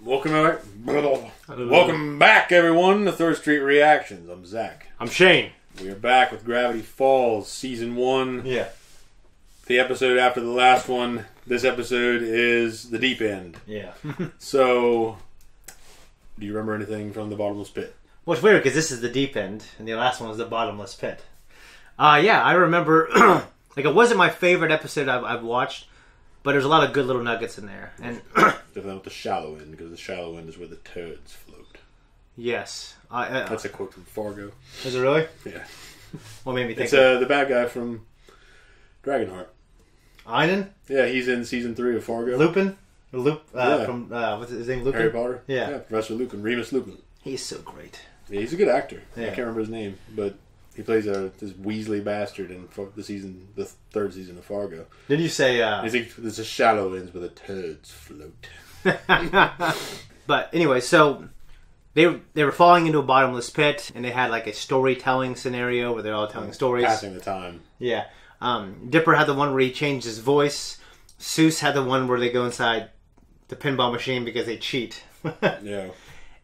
Welcome back, everyone, to Third Street Reactions. I'm Zach. I'm Shane. We are back with Gravityfalls, Season 1. Yeah. The episode after the last one. This episode is the deep end. Yeah. So, do you remember anything from the bottomless pit? Well, it's weird because this is the deep end, and the last one was the bottomless pit. Yeah, I remember. Like, it wasn't my favorite episode I've watched, but there's a lot of good little nuggets in there. And Definitely with the shallow end, because the shallow end is where the turds float. Yes. That's a quote from Fargo. Is it really? Yeah. What made me think? It's the bad guy from Dragonheart. Einen? Yeah, he's in Season 3 of Fargo. Lupin? Yeah. From, what's his name? Lupin? Harry Potter? Yeah. Professor Lupin. Remus Lupin. He's so great. Yeah, he's a good actor. Yeah. I can't remember his name, but he plays this Weasley bastard in the third season of Fargo. Did you say... There's a shallow ends where the turds float. But anyway, so they were falling into a bottomless pit, and they had like a storytelling scenario where they're all telling stories. Passing the time. Yeah. Dipper had the one where he changed his voice. Seuss had the one where they go inside the pinball machine because they cheat. Yeah.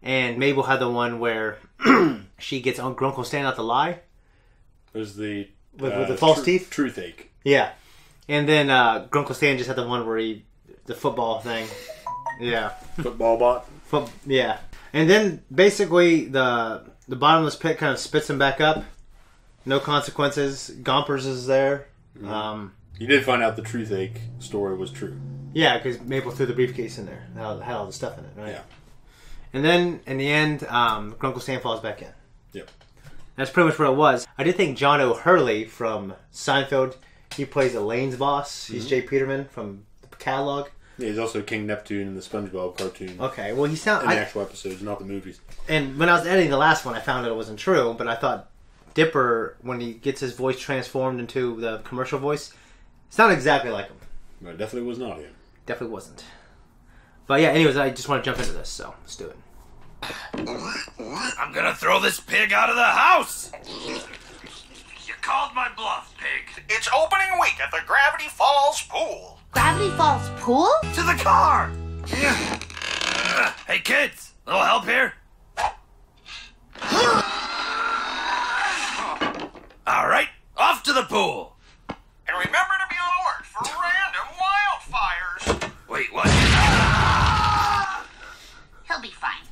And Mabel had the one where she gets Grunkle Stan out to lie. There's the... With the false teeth? Truth ache. Yeah. And then Grunkle Stan just had the one where the football thing. Yeah. Football bot. Yeah. And then basically the bottomless pit kind of spits him back up. No consequences. Gompers is there. Mm-hmm. You did find out the truth ache story was true. Yeah, because Mabel threw the briefcase in there. Had all the stuff in it, right? Yeah. And then, in the end, Grunkle Stan falls back in. Yep. That's pretty much what it was. I did think John O'Hurley from Seinfeld, he plays Elaine's boss. He's Jay Peterman from the catalog. Yeah, he's also King Neptune in the SpongeBob cartoon. Okay, well, he sounds... In the actual episodes, not the movies. And when I was editing the last one, I found out it wasn't true, but I thought Dipper, when he gets his voice transformed into the commercial voice, sounded exactly like him. No, it definitely was not him. Definitely wasn't. But yeah, anyways, I just want to jump into this, so let's do it. I'm gonna throw this pig out of the house! You called my bluff, pig. It's opening week at the Gravityfalls pool. Gravityfalls pool? To the car! Hey kids, little help here? Alright, off to the pool! And remember to be alert for random wildfires. Wait, what? He'll be fine.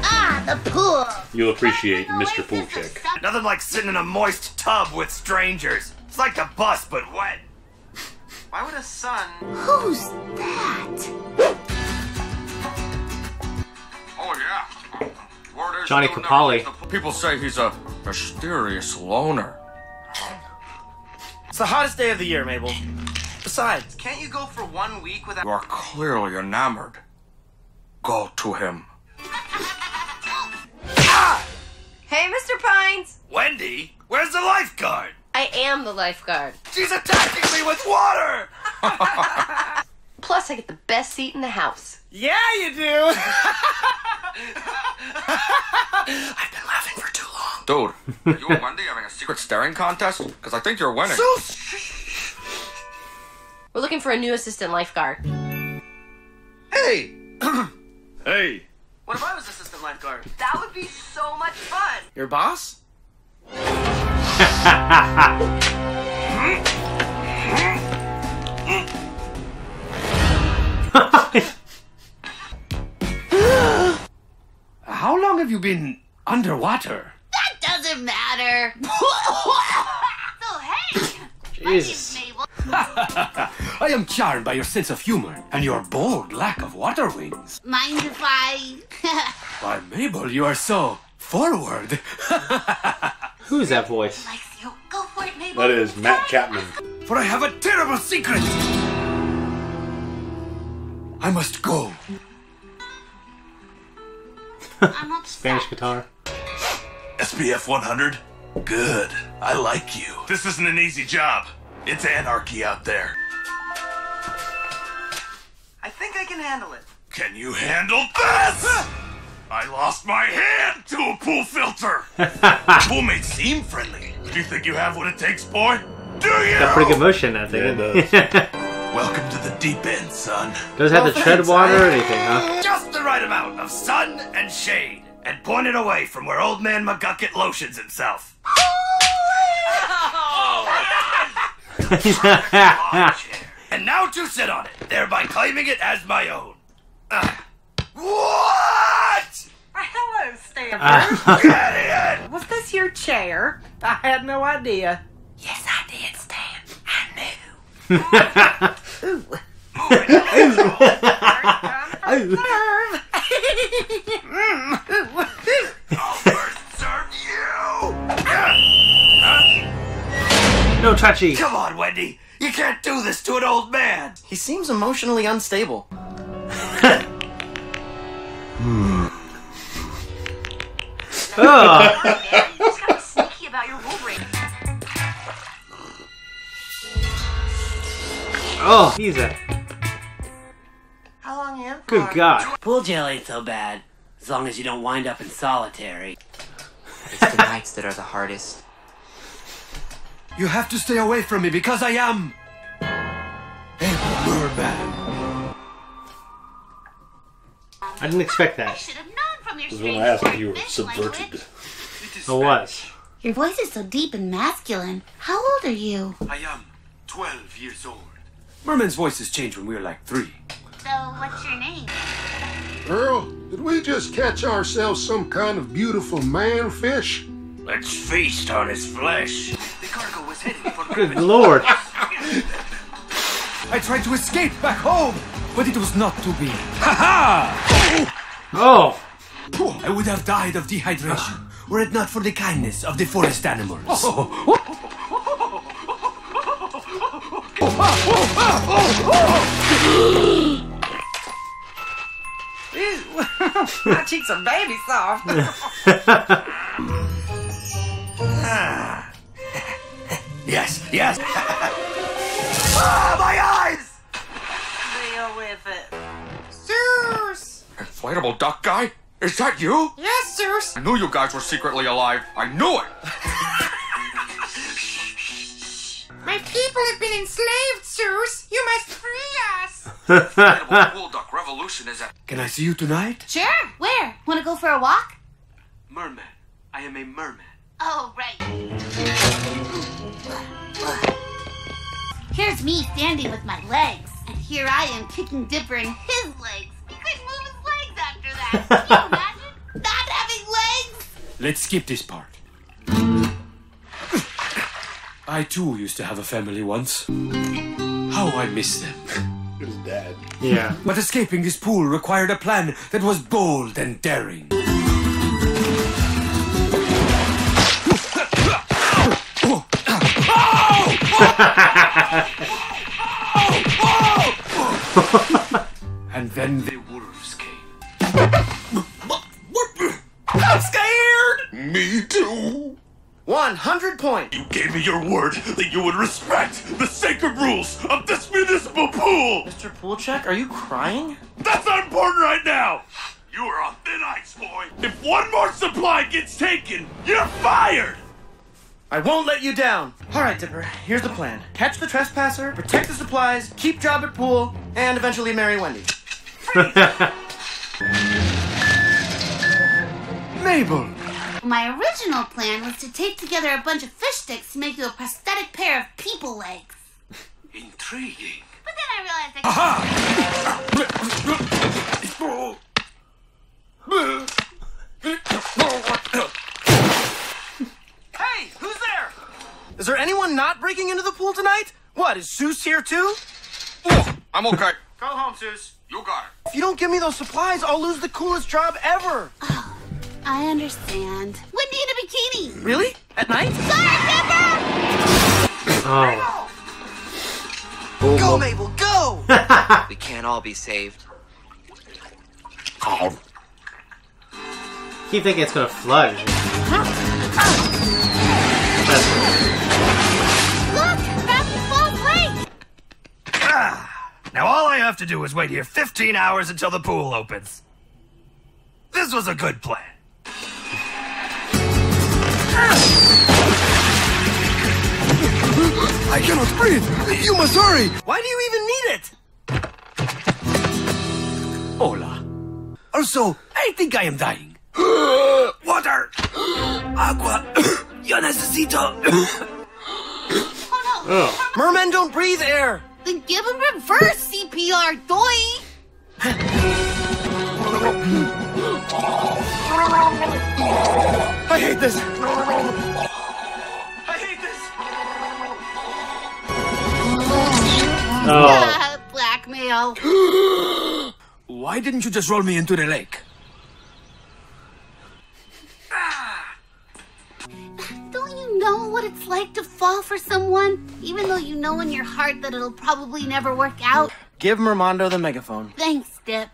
Ah, the pool! You'll appreciate Mr. Pool Chick. Nothing like sitting in a moist tub with strangers. It's like the bus, but wet. Why would a son... Who's that? Oh, yeah. Word is Johnny still Capaldi. known. People say he's a mysterious loner. It's the hottest day of the year, Mabel. Besides, can't you go for 1 week without... You are clearly enamored. Go to him. Hey, Mr. Pines! Wendy, where's the lifeguard? I am the lifeguard. She's attacking me with water! Plus, I get the best seat in the house. Yeah, you do! I've been laughing for too long. Dude, are you and Wendy having a secret staring contest? Because I think you're winning. We're looking for a new assistant lifeguard. Hey! Hey! What if I was assistant lifeguard? That would be so much fun. Your boss? How long have you been underwater? That doesn't matter. So, hey! Jesus. My name's Mabel. I am charmed by your sense of humor and your bold lack of water wings. Mind if I... Why, Mabel, you are so forward. Who's that voice? Likes you. Go for it, Mabel. That is Matt Chapman. For I have a terrible secret. I must go. I'm upset. Spanish guitar. SPF 100? Good. I like you. This isn't an easy job. It's anarchy out there. I think I can handle it. Can you handle this? I lost my hand to a pool filter. Pool may seem friendly. Do you think you have what it takes, boy? Do you? Got pretty good motion, I think. Yeah, it does. Welcome to the deep end, son. Does it have to tread water or anything, huh? Just the right amount of sun and shade. And point it away from where old man McGucket lotions himself. And now to sit on it, thereby claiming it as my own. What? Hello, Stanford. Get in! Was this your chair? I had no idea. Yes, I did, Stan. I knew. Ooh. I'll first serve you! No touchy. Come on, Wendy. You can't do this to an old man. He seems emotionally unstable. Oh. Man, you just gotta be sneaky about your Wolverine. Oh, he's a How long you in for? good God. Pool jail ain't so bad, as long as you don't wind up in solitary. It's the nights that are the hardest. You have to stay away from me because I am a merman. I didn't expect I that. should have known from your This is strange when I asked if foreign you were fish subverted. language. It was. Your voice is so deep and masculine. How old are you? I am 12 years old. Mermen's voices change when we were like 3. So, what's your name? Earl, did we just catch ourselves some kind of beautiful man-fish? Let's feast on his flesh. The cargo was heading for Good Lord. I tried to escape back home, but it was not to be. Ha Oh. ha! I would have died of dehydration were it not for the kindness of the forest animals. My cheeks are baby soft. Yes, yes. My eyes! Deal with it. Zeus! Inflatable duck guy? Is that you? Yes, Zeus. I knew you guys were secretly alive. I knew it! My people have been enslaved, Zeus. You must free us. Inflatable pool duck revolution is at... Can I see you tonight? Sure. Where? Want to go for a walk? Merman. I am a merman. Oh, right. Here's me standing with my legs, and here I am kicking Dipper in his legs. He couldn't move his legs after that. Can you imagine? Not having legs? Let's skip this part. I too used to have a family once. How I miss them. His dad. Yeah. But escaping this pool required a plan that was bold and daring. And then the wolves came. I'm scared! Me too. 100 points. You gave me your word that you would respect the sacred rules of this municipal pool. Mr. Poolcheck, are you crying? That's not important right now. You are on thin ice, boy. If one more supply gets taken, you're fired. I won't let you down. All right, Dipper, here's the plan. Catch the trespasser, protect the supplies, keep job at pool, and eventually marry Wendy. Mabel! My original plan was to tape together a bunch of fish sticks to make you a prosthetic pair of people legs. Intriguing. But then I realized I Hey, who's there? Is there anyone not breaking into the pool tonight? What, is Zeus here too? I'm okay. Go home, Zeus. You got it. If you don't give me those supplies, I'll lose the coolest job ever. I understand. Wendy in a bikini. Really? At night? Oh. Go, Mabel, go! We can't all be saved. Keep thinking it's gonna flood. Look! Gravityfalls Lake! Now all I have to do is wait here 15 hours until the pool opens. This was a good plan. I I cannot breathe! You must hurry! Why do you even need it? Hola. Also, I think I am dying. Water! Agua! Yo necesito... Oh no! Mermen don't breathe air! Then give him reverse CPR, doy! I hate this! Oh. Blackmail. Why didn't you just roll me into the lake? Don't you know what it's like to fall for someone? Even though you know in your heart that it'll probably never work out? Give Mermando the megaphone. Thanks, Dip.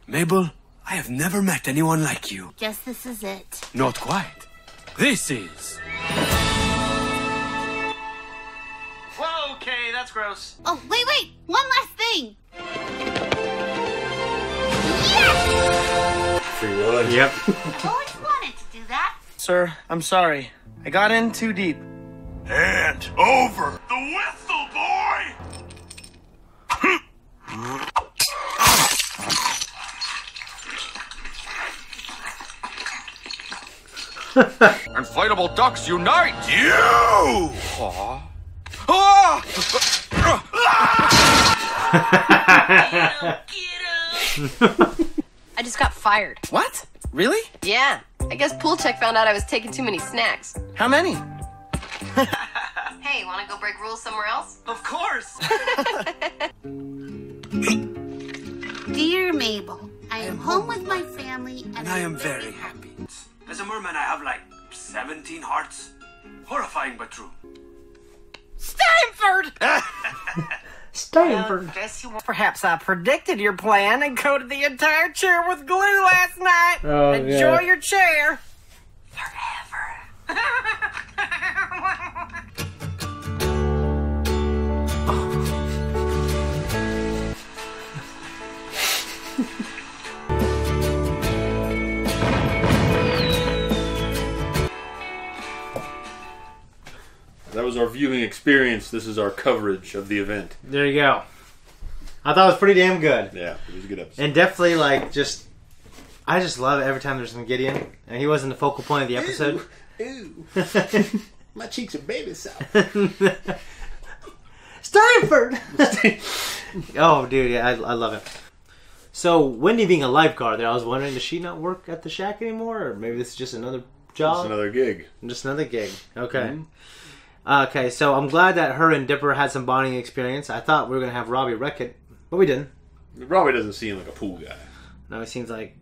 Mabel, I have never met anyone like you. Guess this is it. Not quite. This is... Whoa, okay, that's gross. Oh, wait. One last thing. Yes! Free Willy. Yep. Always wanted to do that. Sir, I'm sorry. I got in too deep. And over. The whistle, boy! Inflatable ducks unite! You! Aw. Ah! I just got fired. What? Really? Yeah. I guess Pool Check found out I was taking too many snacks. How many? Hey, wanna go break rules somewhere else? Of course! Dear Mabel, I am home with my family And I am very happy. As a merman, I have like 17 hearts. Horrifying but true. Stanford! Stanford. Perhaps I predicted your plan and coated the entire chair with glue last night. Oh, Enjoy yeah. your chair. That was our viewing experience. This is our coverage of the event. There you go. I thought it was pretty damn good. Yeah, it was a good episode. And definitely, like, I just love it every time there's some Gideon. And he wasn't the focal point of the episode. Ooh. My cheeks are baby soft. Stanford! Oh, dude, yeah, I love it. So, Wendy being a lifeguard there, I was wondering, does she not work at the shack anymore? Or maybe this is just another job? Just another gig. Just another gig. Okay. Okay, so I'm glad that her and Dipper had some bonding experience. I thought we were going to have Robbie wreck it, but we didn't. Robbie doesn't seem like a pool guy. No, he seems like...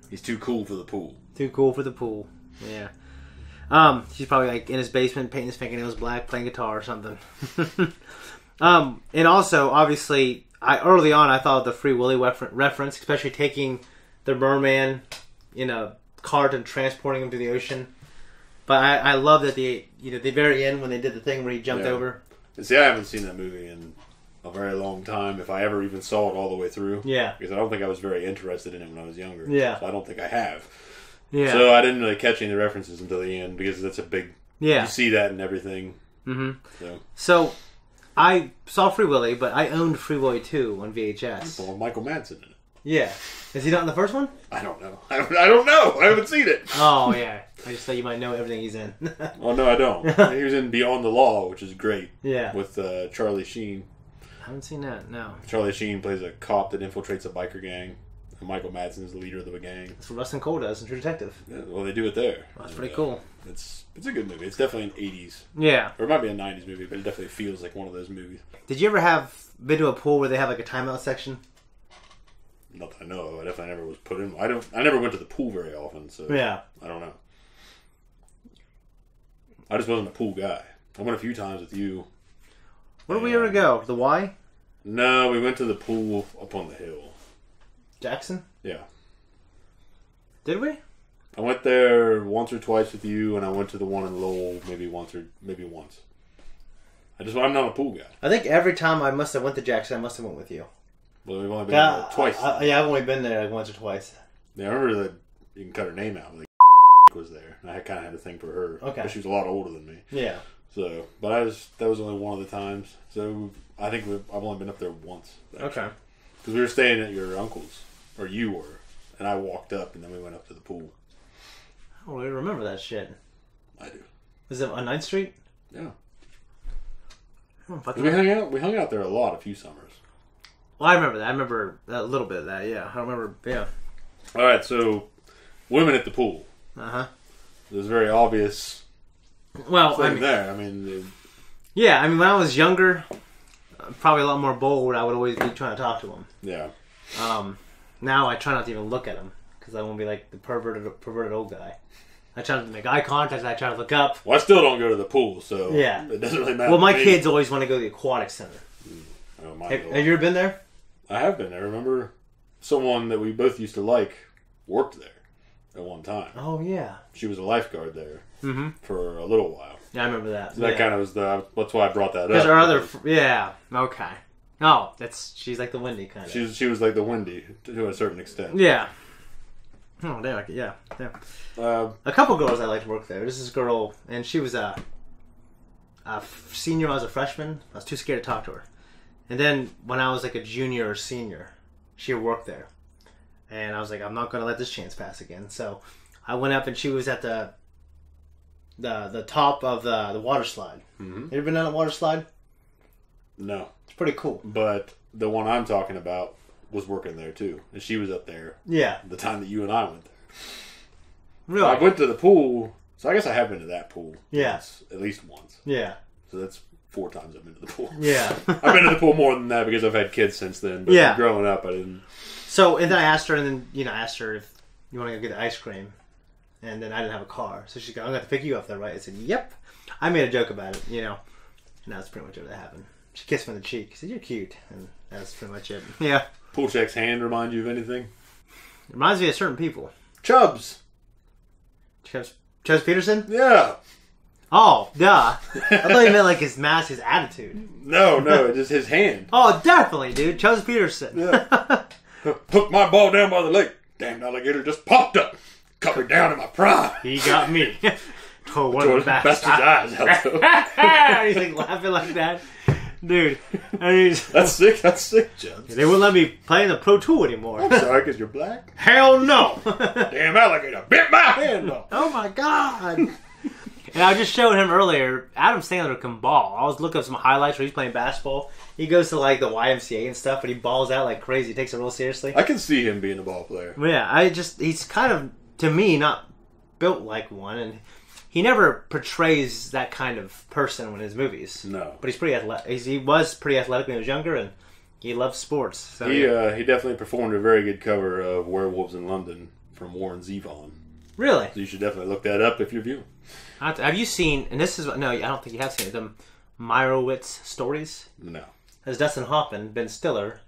He's too cool for the pool. Too cool for the pool. Yeah. He's probably like in his basement painting his fingernails black, playing guitar or something. And also, obviously, early on I thought the Free Willy reference, especially taking the merman in a cart and transporting him to the ocean. But I love that the very end when they did the thing where he jumped over. See, I haven't seen that movie in a very long time, if I ever even saw it all the way through. Yeah. Because I don't think I was very interested in it when I was younger. Yeah. So I don't think I have. Yeah. So I didn't really catch any of the references until the end, because that's a big... Yeah. You see that in everything. Mm-hmm. So I saw Free Willy, but I owned Free Willy 2 on VHS. Well, Michael Madsen in it. Yeah. Is he not in the first one? I don't know. I don't know. I haven't seen it. Oh, yeah. I just thought you might know everything he's in. Well, no, I don't. He was in Beyond the Law, which is great. Yeah. With Charlie Sheen. I haven't seen that, no. Charlie Sheen plays a cop that infiltrates a biker gang. And Michael Madsen is the leader of the gang. That's what Rustin Cole does in True Detective. Yeah, well, they do it there. Well, that's pretty cool. It's a good movie. It's definitely an 80s. Yeah. Or it might be a 90s movie, but it definitely feels like one of those movies. Did you ever been to a pool where they have like a timeout section? Not that I know of. I definitely never was put in. I never went to the pool very often, so yeah. I don't know. I just wasn't a pool guy. I went a few times with you. Where did we ever go? The Y? No, we went to the pool up on the hill. Jackson? Yeah. Did we? I went there once or twice with you, and I went to the one in Lowell maybe once. I'm not a pool guy. I think every time I must have went to Jackson, I must have went with you. Well, we've only been there twice. Yeah, I've only been there like once or twice. Yeah, I remember that you can cut her name out. Like, was there. And I kind of had a thing for her. Okay. But she was a lot older than me. Yeah. So, but that was only one of the times. So I think I've only been up there once. Actually. Okay. Because we were staying at your uncle's, or you were, and I walked up, and then we went up to the pool. I don't really remember that shit. I do. Was it on 9th Street? Yeah. We hung out there a lot a few summers. Well, I remember that. I remember a little bit of that, yeah. I remember, yeah. Alright, so, women at the pool. Uh-huh. There's a very obvious thing there. I mean... Yeah, I mean, when I was younger, probably a lot more bold, I would always be trying to talk to them. Yeah. Now I try not to even look at them, because I won't be like the perverted old guy. I try not to make eye contact, I try to look up. Well, I still don't go to the pool, so yeah. It doesn't really matter. Well, my kids always want to go to the aquatic center. Have you ever been there? I have been. I remember someone that we both used to like worked there at one time. Oh, yeah. She was a lifeguard there for a little while. Yeah, I remember that. So that kind of was that's why I brought that up. Because our other... Yeah, okay. Oh, she's like the Wendy kind of. She was like the Wendy to a certain extent. Yeah. Oh, damn, yeah. A couple girls I liked work there. This is a girl, and she was a senior when I was a freshman. I was too scared to talk to her. And then when I was like a junior or senior, she worked there. And I was like, I'm not going to let this chance pass again. So I went up, and she was at the top of the water slide. Mm-hmm. You ever been on a water slide? No. It's pretty cool. But the one I'm talking about was working there too, and she was up there. Yeah. The time that you and I went there. Really? So I went to the pool, so I guess I have been to that pool. Yeah. Once, at least once. Yeah. So that's 4 times I've been to the pool. Yeah. I've been to the pool more than that because I've had kids since then. But yeah. Growing up, I didn't. So, and then I asked her, I asked her if you want to go get the ice cream, and then I didn't have a car, so she's going, I'm going to pick you up there, right? I said, yep. I made a joke about it, and that's pretty much what happened. She kissed me on the cheek. She said, you're cute, and that's pretty much it. Yeah. Pool check's hand remind you of anything? It reminds me of certain people. Chubbs Peterson? Yeah. Oh, duh. I thought you meant like his mask, his attitude. No, just his hand. Oh, definitely, dude. Chubbs Peterson. Yeah. Hooked my ball down by the leg. Damn alligator just popped up. Cut me down in my prime. He got me. Tore one of the bastard's eyes out. He's like laughing like that. Dude. I mean, that's sick, Chubbs. They wouldn't let me play in the Pro Tour anymore. I'm sorry, because you're black? Hell no. Damn alligator bit my hand off. Oh my god. And I just showed him earlier, Adam Sandler can ball. I was looking up some highlights where he's playing basketball. He goes to like the YMCA and stuff, but he balls out like crazy. He takes it real seriously. I can see him being a ball player. Yeah, he's kind of, to me, not built like one, and he never portrays that kind of person in his movies. No. But he's pretty athletic. He was pretty athletic when he was younger, and he loves sports. So, he definitely performed a very good cover of Werewolves in London from Warren Zevon. Really? So you should definitely look that up if you're viewing. Have you seen, and this is, no, I don't think you have seen it, the Meyerowitz stories? No. There's Dustin Hoffman, Ben Stiller,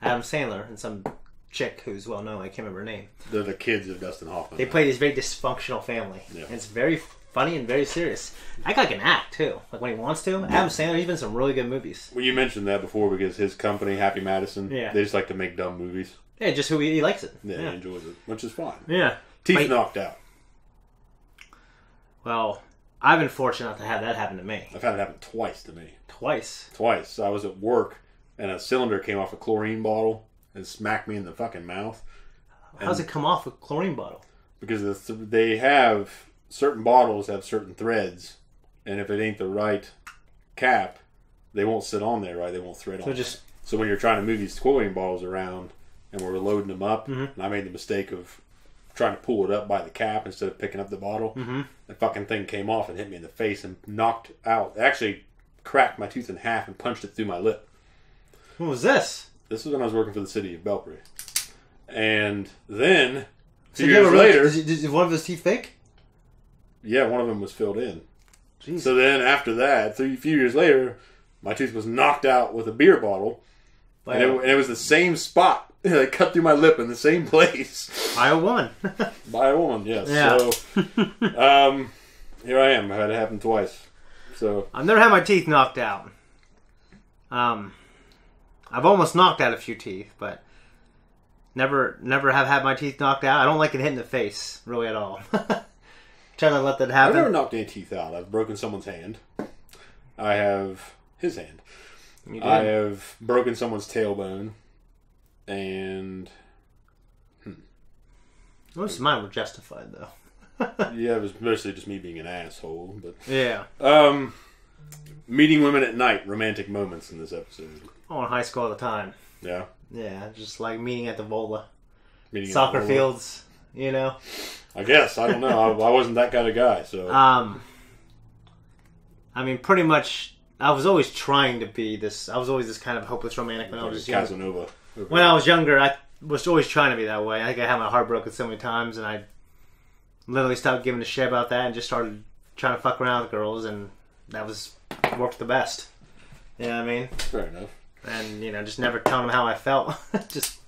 Adam Sandler, and some chick who's well known. I can't remember her name. They're the kids of Dustin Hoffman. They play this very dysfunctional family. Yeah. And it's very funny and very serious. That guy can act, too. Like when he wants to. Adam Sandler, he's been in some really good movies. Well, you mentioned that before because his company, Happy Madison, yeah. They just like to make dumb movies. Yeah, just who he likes it. Yeah, he enjoys it, which is fine. Yeah. Teeth knocked out. Well, I've been fortunate enough to have that happen to me. I've had it happen twice to me. Twice? Twice. I was at work, and a cylinder came off a chlorine bottle and smacked me in the fucking mouth. How does it come off a chlorine bottle? Because they have... Certain bottles have certain threads, and if it ain't the right cap, they won't sit on there, right? They won't thread on there. So when you're trying to move these chlorine bottles around, and we're loading them up, and I made the mistake of trying to pull it up by the cap instead of picking up the bottle. The fucking thing came off and hit me in the face and knocked out. It actually cracked my tooth in half and punched it through my lip. What was this? This was when I was working for the city of Belpre. And then, 2 years later... Is one of his teeth fake? Yeah, one of them was filled in. Jeez. So then after that, a few years later, my tooth was knocked out with a beer bottle. And it was the same spot. It cut through my lip in the same place. By a woman. By a woman, yes. Yeah. So, here I am. I had it happen twice. So I've never had my teeth knocked out. I've almost knocked out a few teeth, but never have had my teeth knocked out. I don't like it hitting the face, really, at all. Trying to let that happen. I've never knocked any teeth out. I've broken someone's hand. I have his hand. You did. I have broken someone's tailbone, and most of mine were justified, though. yeah, it was mostly just me being an asshole. But yeah. Meeting women at night, romantic moments in this episode. Oh, in high school all the time. Yeah. Yeah, just like meeting at the Vola. Meeting soccer at the Vola. fields, you know. I guess I don't know. I wasn't that kind of guy, so. I mean, pretty much. I was always trying to be this. I was always this kind of hopeless romantic when I was younger. Casanova. When I was younger, I was always trying to be that way. I think I had my heart broken so many times, and I literally stopped giving a shit about that and just started trying to fuck around with girls, and that worked the best. You know what I mean? Fair enough. And just never telling them how I felt. Just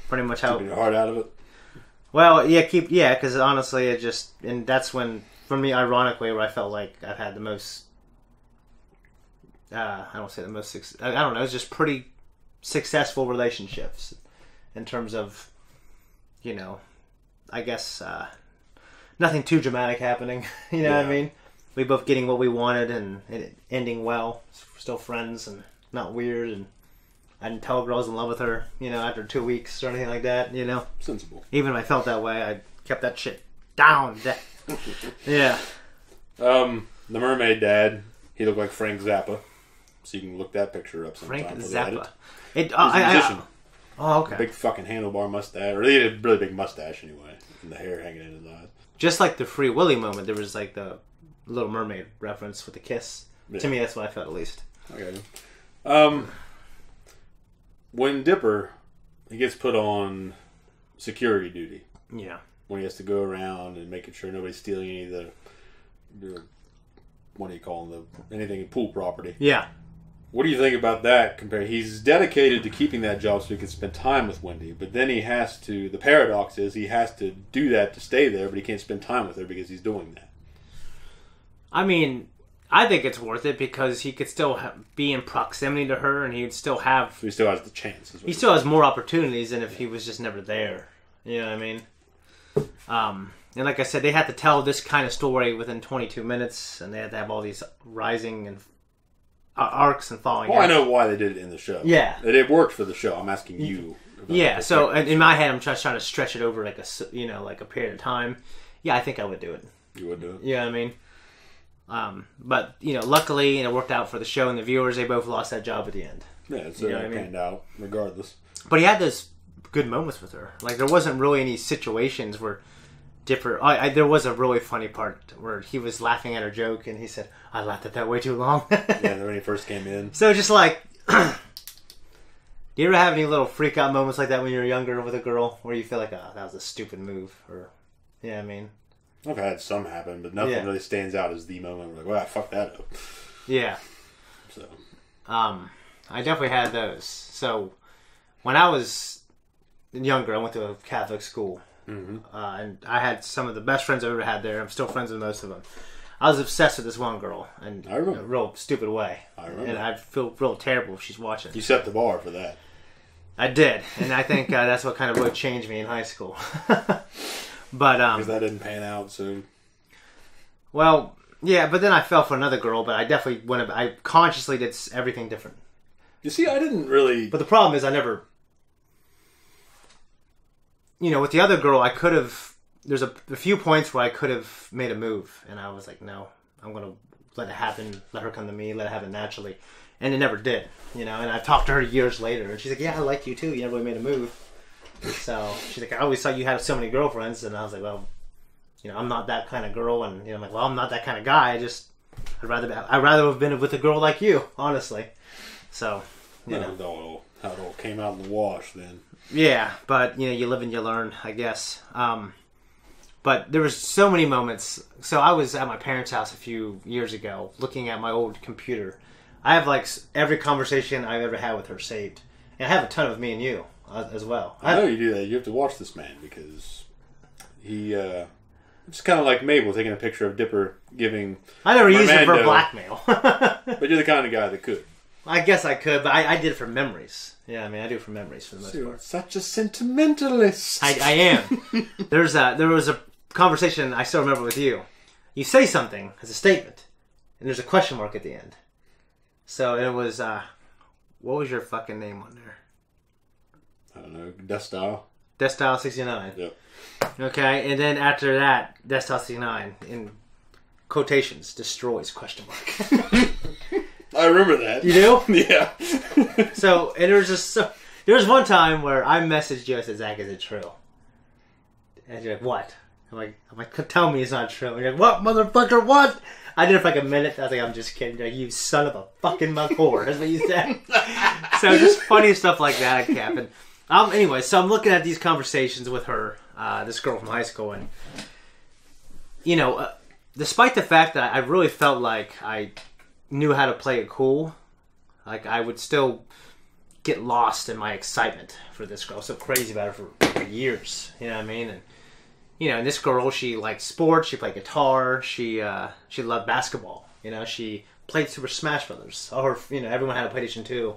pretty much how. Keeping your heart out of it. Well, yeah, because honestly, and that's when, for me, ironically, where I felt like I've had the most. I don't say the most. I don't know. It's just pretty successful relationships in terms of, I guess nothing too dramatic happening. You know what I mean? We both getting what we wanted and it ending well. Still friends and not weird. And I didn't tell girls in love with her. After 2 weeks or anything like that. Sensible. Even if I felt that way, I kept that shit down. Yeah. The mermaid dad. He looked like Frank Zappa. So you can look that picture up sometime. Frank Zappa. He's a musician. Oh, okay. Big fucking handlebar mustache. Or he had a really big mustache anyway. And the hair hanging in his eyes. Just like the Free Willy moment, there was like the Little Mermaid reference with the kiss. Yeah. To me, that's what I felt at least. Okay. When Dipper, he gets put on security duty. Yeah. When he has to go around and making sure nobody's stealing any of the what do you call them? Anything in pool property. Yeah. What do you think about that? He's dedicated to keeping that job so he can spend time with Wendy, but then he has to, the paradox is he has to do that to stay there, but he can't spend time with her because he's doing that. I mean, I think it's worth it because he could still be in proximity to her and he would still have... So he still has the chance. He still has more opportunities than if he was just never there. You know what I mean? And like I said, they had to tell this kind of story within 22 minutes and they had to have all these rising and arcs and falling. Well, I know why they did it in the show. Yeah. It worked for the show. I'm asking you. Yeah, so in my head, I'm just trying to stretch it over like a period of time. Yeah, I think I would do it. You would do it? Yeah, I mean... but luckily, it worked out for the show and the viewers. They both lost that job at the end. Yeah, so it panned out regardless. But he had those good moments with her. Like there wasn't really any situations where Dipper. There was a really funny part where he was laughing at her joke, and he said, "I laughed at that way too long." Yeah, when he first came in. So just like, do you ever have any little freak out moments like that when you were younger with a girl, where you feel like, "Oh, that was a stupid move," or I mean. I've had some happen, but nothing really stands out as the moment where like, wow, fuck that up. Yeah. So. I definitely had those. So, when I was younger, I went to a Catholic school. Mm-hmm. And I had some of the best friends I've ever had there. I'm still friends with most of them. I was obsessed with this one girl in a real stupid way. I remember. And I feel real terrible if she's watching. You set the bar for that. I did. And I think that's what kind of really changed me in high school. But because that didn't pan out soon. Well, yeah, but then I fell for another girl. But I definitely I consciously did everything different. You see, I didn't really. But the problem is, I never. With the other girl, I could have. There's a few points where I could have made a move, and I was like, no, I'm gonna let it happen. Let her come to me. Let it happen naturally, and it never did. And I talked to her years later, and she's like, yeah, I like you too. You never really made a move. So she's like, I always thought you had so many girlfriends, and I was like, well, I'm not that kind of girl, and I'm like, well, I'm not that kind of guy. I'd rather have been with a girl like you, honestly. So, how it all came out in the wash then. Yeah, but you live and you learn, I guess. But there was so many moments. So I was at my parents' house a few years ago, looking at my old computer. I have like every conversation I've ever had with her saved, and I have a ton of me and you. As well. I know you do that. You have to watch this man because he it's kind of like Mabel taking a picture of Dipper giving. I never used it for blackmail. But you're the kind of guy that could. I guess I could, but I did it for memories. Yeah, I mean, I do it for memories for the most part. Such a sentimentalist. I am. There was a conversation I still remember with you. You say something as a statement, and there's a question mark at the end. So it was, what was your fucking name on there? I don't know, Destile. Destile 69. Yep. Okay, and then after that, Destile 69, in quotations, destroys, question mark. I remember that. You do? Yeah. So, and there was one time where I messaged you, I said, Zach, is it true? And you're like, what? I'm like, tell me it's not true. And you're like, what, motherfucker, what? I did it for like a minute. I was like, I'm just kidding. You're like, you son of a fucking mug whore. That's what you said. So just funny stuff like that happened. Anyway, so I'm looking at these conversations with her, this girl from high school, and, you know, despite the fact that I really felt like I knew how to play it cool, like I would still get lost in my excitement for this girl. I was so crazy about her for years. You know what I mean? And you know, and this girl, she liked sports. She played guitar. She loved basketball. You know, she played Super Smash Brothers. All her, you know, everyone had a PlayStation 2,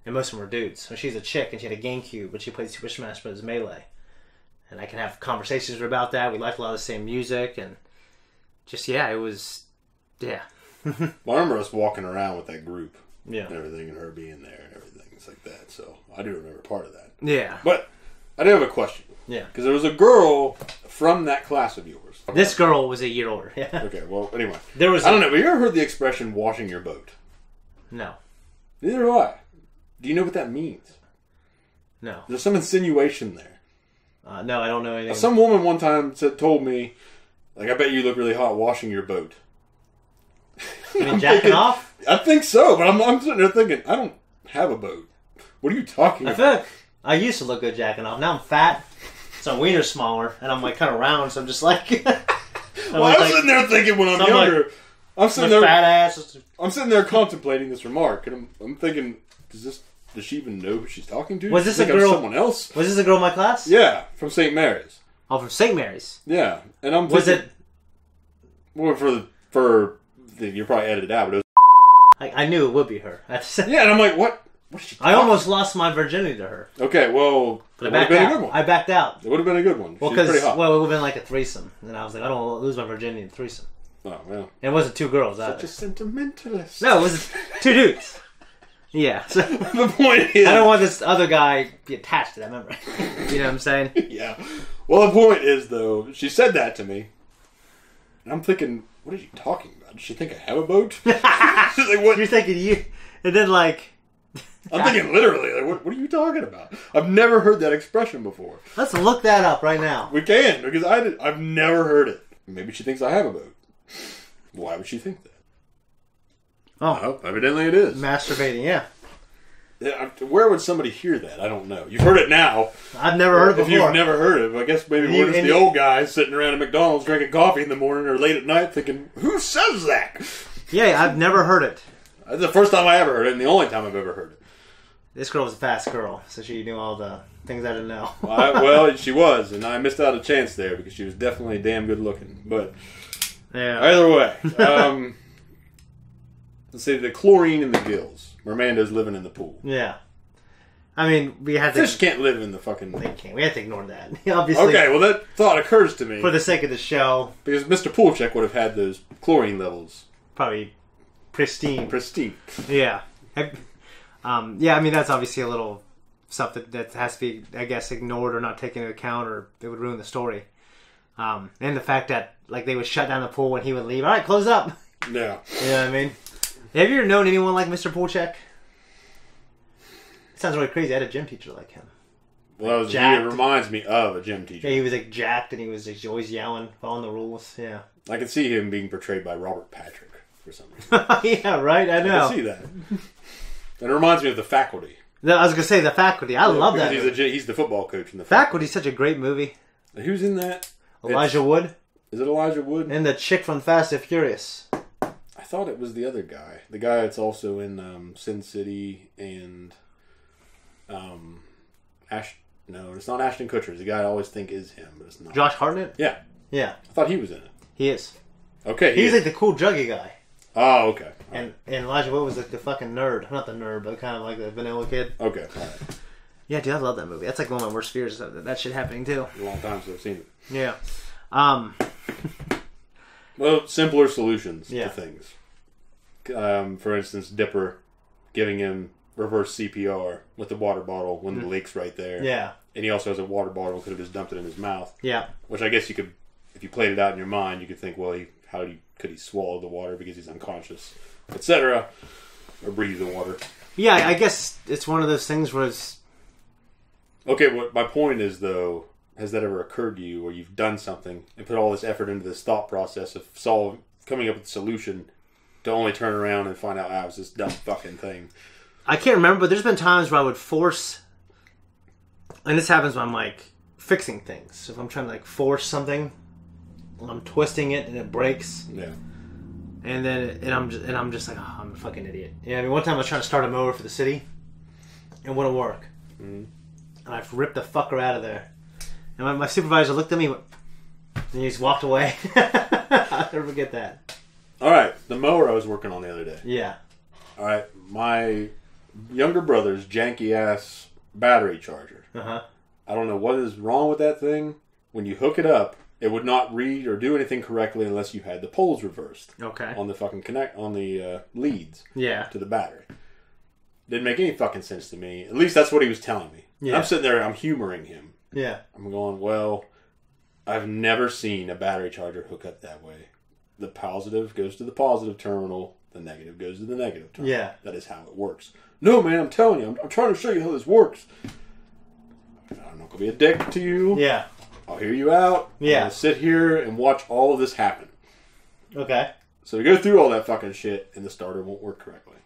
and most of them were dudes. So she's a chick, and she had a GameCube, but she played Super Smash Brothers Melee. And I can have conversations with her about that. We liked a lot of the same music, and just it was, yeah. Well, I remember us walking around with that group, yeah, and everything, and her being there and everything. It's like that. So I do remember part of that. Yeah, but I do have a question. Yeah, because there was a girl from that class of yours. This girl was a year older. Yeah. Okay. Well, anyway, I don't know. Have you ever heard the expression "washing your boat"? No. Neither do I. Do you know what that means? No. There's some insinuation there. No, I don't know anything. Some woman one time told me, like, I bet you look really hot washing your boat. You mean jacking off? I think so, but I'm sitting there thinking, I don't have a boat. What are you talking about? I feel like I used to look good jacking off. Now I'm fat, so my wiener's smaller, and I'm like kind of round, so I'm just like... Well, I was sitting there thinking when I'm younger, like, I'm sitting there... fat ass. I'm sitting there contemplating this remark, and I'm thinking, does she even know who she's talking to? Was this a girl? Someone else? Was this a girl in my class? Yeah, from St. Mary's. Oh, from St. Mary's. Yeah, and I'm thinking, was it? Well, for you probably edited it out, but it was. I knew it would be her. Yeah, and I'm like, what? What is she I almost lost my virginity to her. Okay, well, but it would have been a good one. I backed out. It would have been a good one. Well, because it would have been like a threesome, and I was like, I don't want to lose my virginity in a threesome. Oh well. And it wasn't two girls. Such a sentimentalist. No, it was two dudes. Yeah. So the point is, I don't want this other guy to be attached to that memory. You know what I'm saying? Yeah. Well, the point is, though, she said that to me, and I'm thinking, what is she talking about? Does she think I have a boat? Like, what? You're thinking you, and then like. I'm thinking literally, like, what are you talking about? I've never heard that expression before. Let's look that up right now. We can, because I've never heard it. Maybe she thinks I have a boat. Why would she think that? Oh. Well, evidently it is. Masturbating, yeah. Where would somebody hear that? I don't know. You've heard it now. I've never heard it before. If you've never heard it, I guess maybe we're just the old guys sitting around at McDonald's drinking coffee in the morning or late at night thinking, who says that? Yeah, I've never heard it. That's the first time I ever heard it and the only time I've ever heard it. This girl was a fast girl, so she knew all the things I didn't know. Well, she was, and I missed out a chance there because she was definitely damn good looking. But yeah. Either way, let's say the chlorine in the gills. Miranda's living in the pool. Yeah. I mean, we had to... Fish can't live in the fucking... They can't. We had to ignore that. Obviously. Okay, well that thought occurs to me. For the sake of the show. Because Mr. Poolcheck would have had those chlorine levels. Probably pristine. Pristine. Yeah. Yeah, I mean, that's obviously a little stuff that has to be, I guess, ignored or not taken into account, or it would ruin the story. And the fact that, like, they would shut down the pool and he would leave. All right, close up. Yeah. You know what I mean? Have you ever known anyone like Mr. Poolcheck? It sounds really crazy. I had a gym teacher like him. Well, it reminds me of a gym teacher. Yeah, he was, like, jacked and he was like, always yelling, following the rules. Yeah. I could see him being portrayed by Robert Patrick for some reason. Yeah, right? I know. I can see that. And it reminds me of The Faculty. I was going to say The Faculty. I love that. He's the football coach in The Faculty. Faculty's such a great movie. Who's in that? Elijah Wood. Is it Elijah Wood? And the chick from Fast and Furious. I thought it was the other guy. The guy that's also in Sin City and... No, it's not Ashton Kutcher. It's the guy I always think is him, but it's not. Josh Hartnett? Yeah. Yeah. I thought he was in it. He is. Okay. He's like the cool juggy guy. Oh, okay. And Elijah Wood was like the fucking nerd. Not the nerd, but kind of like the vanilla kid. Okay. All right. Yeah, dude, I love that movie. That's like one of my worst fears of that shit happening too. A long time since I've seen it. Yeah. Well, simpler solutions to things. For instance, Dipper giving him reverse CPR with the water bottle when the leak's right there. Yeah. And he also has a water bottle, could have just dumped it in his mouth. Yeah. Which I guess you could, if you played it out in your mind, you could think, well, could he swallow the water because he's unconscious, etc., or breathe the water. Yeah, I guess it's one of those things where it's... Okay, what my point is, though, has that ever occurred to you where you've done something and put all this effort into this thought process of coming up with a solution to only turn around and find out, it was this dumb fucking thing? I can't remember, but there's been times where I would force... And this happens when I'm, like, fixing things. So if I'm trying to, like, force something, and I'm twisting it and it breaks. Yeah. And I'm just like, oh, I'm a fucking idiot. Yeah, I mean, one time I was trying to start a mower for the city. It wouldn't work. Mm-hmm. And I ripped the fucker out of there. And my supervisor looked at me and he just walked away. I'll never forget that. Alright, the mower I was working on the other day. Yeah. Alright, my younger brother's janky-ass battery charger. Uh-huh. I don't know what is wrong with that thing. When you hook it up, it would not read or do anything correctly unless you had the poles reversed. Okay. On the fucking leads. Yeah. To the battery. Didn't make any fucking sense to me. At least that's what he was telling me. Yeah. I'm sitting there, I'm humoring him. Yeah. I'm going, well, I've never seen a battery charger hook up that way. The positive goes to the positive terminal, the negative goes to the negative terminal. Yeah. That is how it works. No, man, I'm telling you, I'm trying to show you how this works. I'm not going to be a dick to you. Yeah. I'll hear you out. Yeah. I'm going to sit here and watch all of this happen. Okay. So we go through all that fucking shit, and the starter won't work correctly.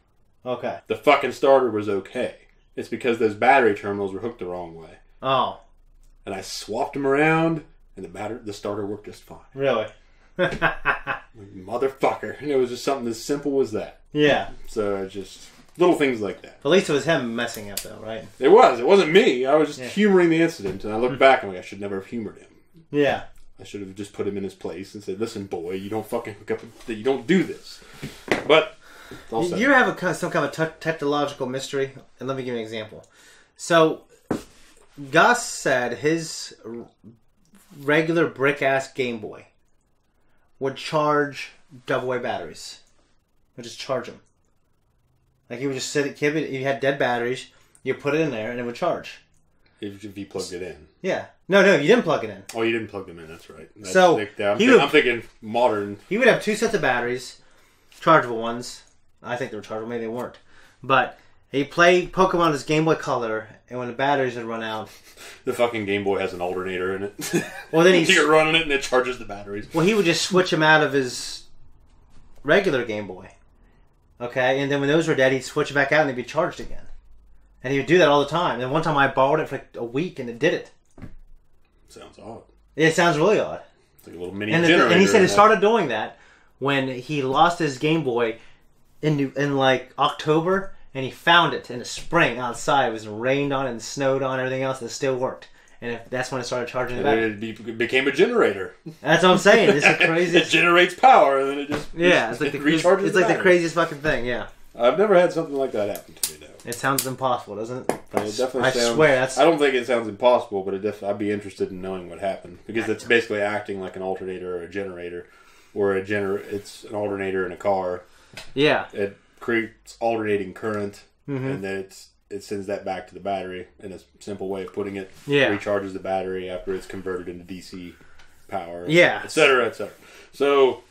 Okay. The fucking starter was okay. It's because those battery terminals were hooked the wrong way. Oh. And I swapped them around, and the starter worked just fine. Really? Motherfucker. And it was just something as simple as that. Yeah. So just little things like that. At least it was him messing up, though, right? It was. It wasn't me. I was just humoring the incident, and I look back and I'm like, I should never have humored him. Yeah. I should have just put him in his place and said, listen, boy, you don't fucking hook up, you don't do this. But you have some kind of technological mystery, and let me give you an example. So, Gus said his regular brick-ass Game Boy would charge double-A batteries. Would just charge them. Like, he would just sit, if you had dead batteries, you put it in there, and it would charge. If you plugged it in. Yeah. No, you didn't plug it in. Oh, you didn't plug them in, that's right. I'm thinking modern. He would have 2 sets of batteries, chargeable ones. I think they were chargeable, maybe they weren't. But he'd play Pokemon on his Game Boy Color, and when the batteries would run out... The fucking Game Boy has an alternator in it. Well, then you're running it and it charges the batteries. Well, he would just switch them out of his regular Game Boy. Okay? And then when those were dead, he'd switch it back out and they'd be charged again. And he would do that all the time. And one time I borrowed it for like a week and it did it. Sounds odd. It sounds really odd. It's like a little mini generator. And he said he started doing that when he lost his Game Boy in like October, and he found it in the spring outside. It was rained on and snowed on and everything else, and it still worked. And that's when it started charging the battery. It became a generator. That's what I'm saying. It's the craziest. It generates power, and then it just it's like recharges. It's like the craziest fucking thing. Yeah. I've never had something like that happen to me, though. It sounds impossible, doesn't it? It definitely sounds, swear that's... I don't think it sounds impossible, but I'd be interested in knowing what happened, because it's basically acting like an alternator or a generator, or it's an alternator in a car. Yeah. It creates alternating current, and then it sends that back to the battery in a simple way of putting it. Yeah. Recharges the battery after it's converted into DC power. Yeah. Etc. Etc. So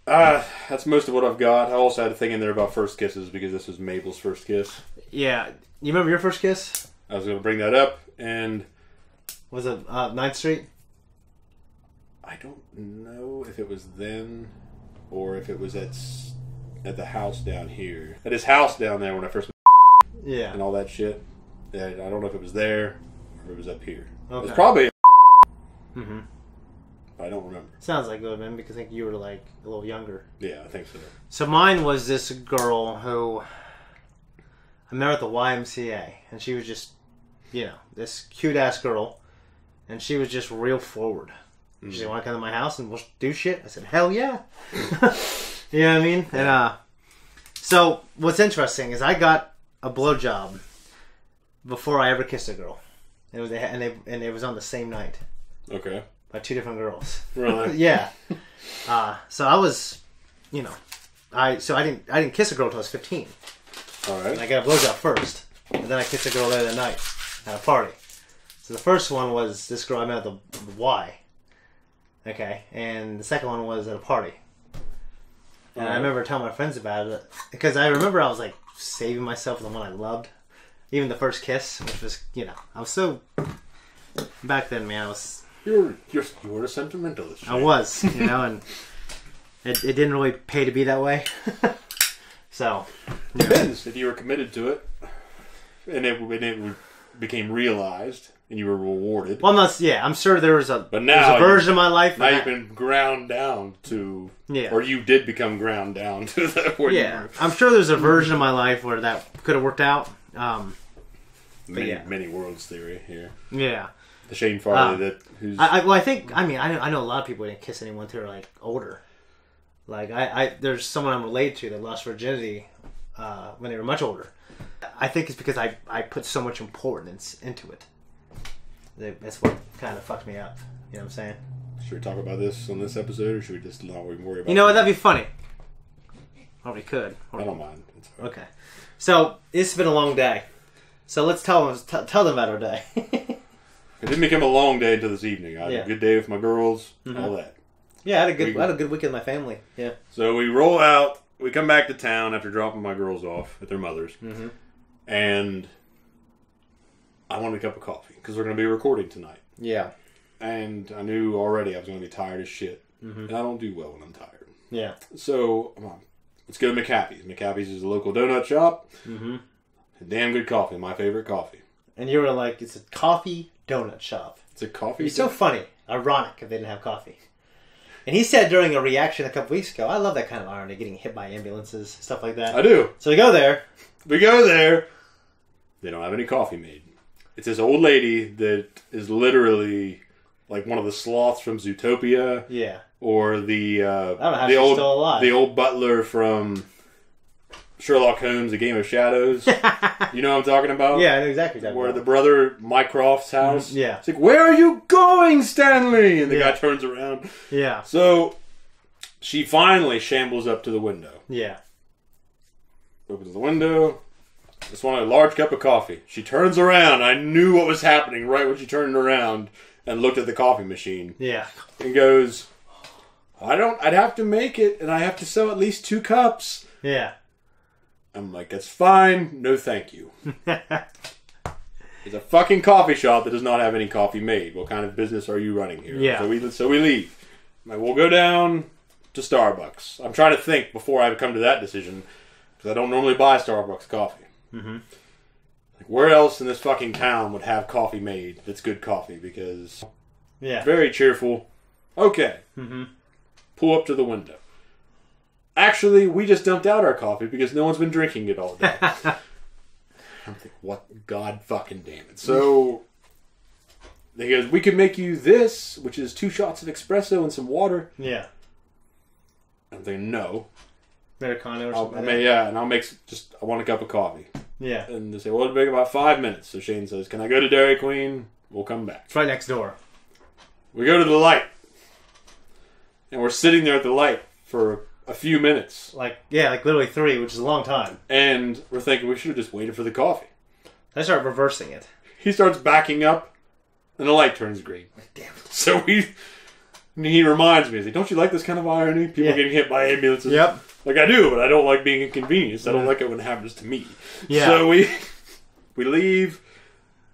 that's most of what I've got. I also had a thing in there about first kisses, because this was Mabel's first kiss. Yeah. You remember your first kiss? I was going to bring that up, and... Was it 9th Street? I don't know if it was then, or if it was at the house down here. At his house down there when I first... Yeah. And all that shit. I don't know if it was there, or if it was up here. Okay. It was probably... Mm-hmm. I don't remember. Sounds like it would have been, because I think you were like a little younger. Yeah, I think so. So mine was this girl who I met at the YMCA, and she was just, this cute ass girl, and she was just real forward. She said, "Want to come to my house and we'll do shit?" I said, "Hell yeah!" You know what I mean? And so what's interesting is I got a blowjob before I ever kissed a girl. It was and it was on the same night. Okay. By 2 different girls. Really? Yeah. So I was, I didn't kiss a girl until I was 15. All right. And I got a blowjob first. And then I kissed a girl there that night at a party. So the first one was this girl I met at the Y. Okay. And the second one was at a party. And I remember telling my friends about it. Because I remember I was like saving myself for the one I loved. Even the first kiss, which was, I was so... Back then, man, I was... You were a sentimentalist. Shane. I was, and it didn't really pay to be that way. So... Depends if you were committed to it. And it became realized, and you were rewarded. Well, I'm sure there was a version of my life. Now you've been ground down to... Yeah. Or you did become ground down to that point. Yeah. I'm sure there's a version of my life where that could have worked out. Many worlds theory here. Yeah. The Shane Farley who's... I know a lot of people didn't kiss anyone until they're, like, older. Like, there's someone I'm related to that lost virginity when they were much older. I think it's because I put so much importance into it. That's what kind of fucked me up. You know what I'm saying? Should we talk about this on this episode, or should we just not worry about it? You know what? That'd be funny. Or we could. I don't mind. Okay. So, it's been a long day. So let's tell them about our day. It didn't become a long day until this evening. I had a good day with my girls, all that. Yeah, I had a good weekend with my family. Yeah. So we roll out. We come back to town after dropping my girls off at their mother's, and I wanted a cup of coffee because we're going to be recording tonight. Yeah. And I knew already I was going to be tired as shit, and I don't do well when I'm tired. Yeah. So let's go to McHappy's. McHappy's is a local donut shop. Damn good coffee, my favorite coffee. And you were like, it's a coffee donut shop. It's a coffee. It's so funny, ironic if they didn't have coffee. And he said during a reaction a couple weeks ago, I love that kind of irony, getting hit by ambulances, stuff like that. I do. So we go there. They don't have any coffee made. It's this old lady that is literally like one of the sloths from Zootopia. Yeah. Or the I don't know how she's still alive. The old butler from Sherlock Holmes, A Game of Shadows. You know what I'm talking about? Yeah, I know exactly what where the brother, Mycroft's house. Yeah. It's like, where are you going, Stanley? And the guy turns around. Yeah. So she finally shambles up to the window. Yeah. Opens the window. Just wanted a large cup of coffee. She turns around. I knew what was happening right when she turned around and looked at the coffee machine. Yeah. And goes, I'd have to make it, and I have to sell at least 2 cups. Yeah. I'm like, that's fine. No, thank you. It's a fucking coffee shop that does not have any coffee made. What kind of business are you running here? Yeah. So we leave. I'm like, we'll go down to Starbucks. I'm trying to think before I come to that decision, because I don't normally buy Starbucks coffee. Like, where else in this fucking town would have coffee made that's good coffee? Because very cheerful. Okay. Pull up to the window. Actually, we just dumped out our coffee because no one's been drinking it all day. I'm thinking, what? God fucking damn it. So, he goes, we could make you this, which is 2 shots of espresso and some water. Yeah. I'm thinking, no. Americano or something. And I'll make I want a cup of coffee. Yeah. And they say, well, it'll take about 5 minutes. So Shane says, can I go to Dairy Queen? We'll come back. It's right next door. We go to the light. And we're sitting there at the light for a few minutes. Like literally 3, which is a long time. And we're thinking we should have just waited for the coffee. I start reversing it. He starts backing up, and the light turns green. Like, damn it. So he reminds me, he's like, don't you like this kind of irony? People getting hit by ambulances. Yep. Like, I do, but I don't like being inconvenienced. I don't like it when it happens to me. Yeah. So we leave,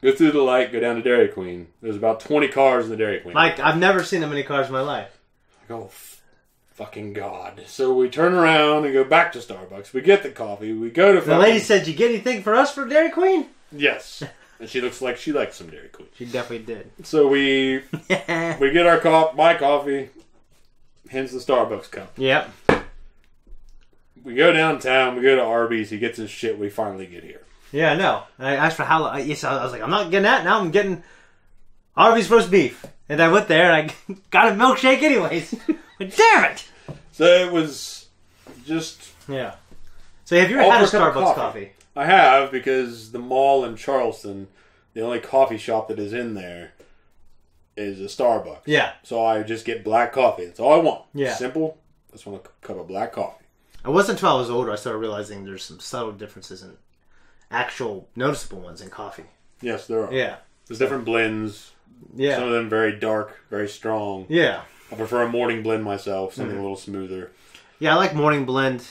go through the light, go down to Dairy Queen. There's about 20 cars in the Dairy Queen. Like, I've never seen that many cars in my life. Like, oh, fucking God. So we turn around and go back to Starbucks. We get the coffee. We go to The lady said, you get anything for us for Dairy Queen? Yes. And she looks like she likes some Dairy Queen. She definitely did. So we get our my coffee, hence the Starbucks cup. Yep. We go downtown, we go to Arby's, he gets his shit, we finally get here. Yeah, I know. I asked for how I was like, I'm not getting that, now I'm getting Arby's roast beef. And I went there and I got a milkshake anyways. Damn it! So it was just... Yeah. So have you ever had a Starbucks coffee? I have, because the mall in Charleston, the only coffee shop that is in there is a Starbucks. Yeah. So I just get black coffee. That's all I want. Yeah. Simple. I just want a cup of black coffee. It wasn't until I was older I started realizing there's some subtle differences in actual noticeable ones in coffee. Yes, there are. Yeah. There's different blends. Yeah. Some of them very dark, very strong. Yeah. I prefer a morning blend myself, something a little smoother. Yeah, I like morning blend.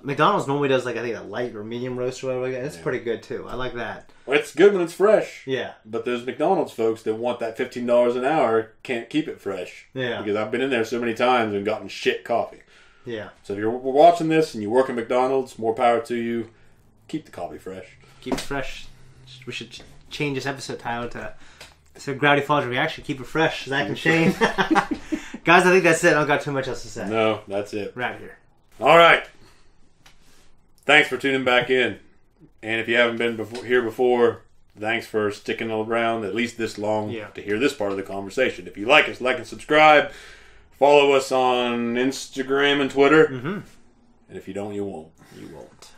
McDonald's normally does, like, I think a light or medium roast or whatever. It's pretty good, too. I like that. Well, it's good when it's fresh. Yeah. But those McDonald's folks that want that $15 an hour can't keep it fresh. Yeah. Because I've been in there so many times and gotten shit coffee. Yeah. So if you're watching this and you work at McDonald's, more power to you. Keep the coffee fresh. Keep it fresh. We should change this episode title to Gravityfalls Reaction. Keep it fresh. Zack and Shane. Guys, I think that's it. I don't got too much else to say. No, that's it. Right here. All right. Thanks for tuning back in. And if you haven't been here before, thanks for sticking around at least this long to hear this part of the conversation. If you like us, like and subscribe. Follow us on Instagram and Twitter. Mm-hmm. And if you don't, you won't. You won't.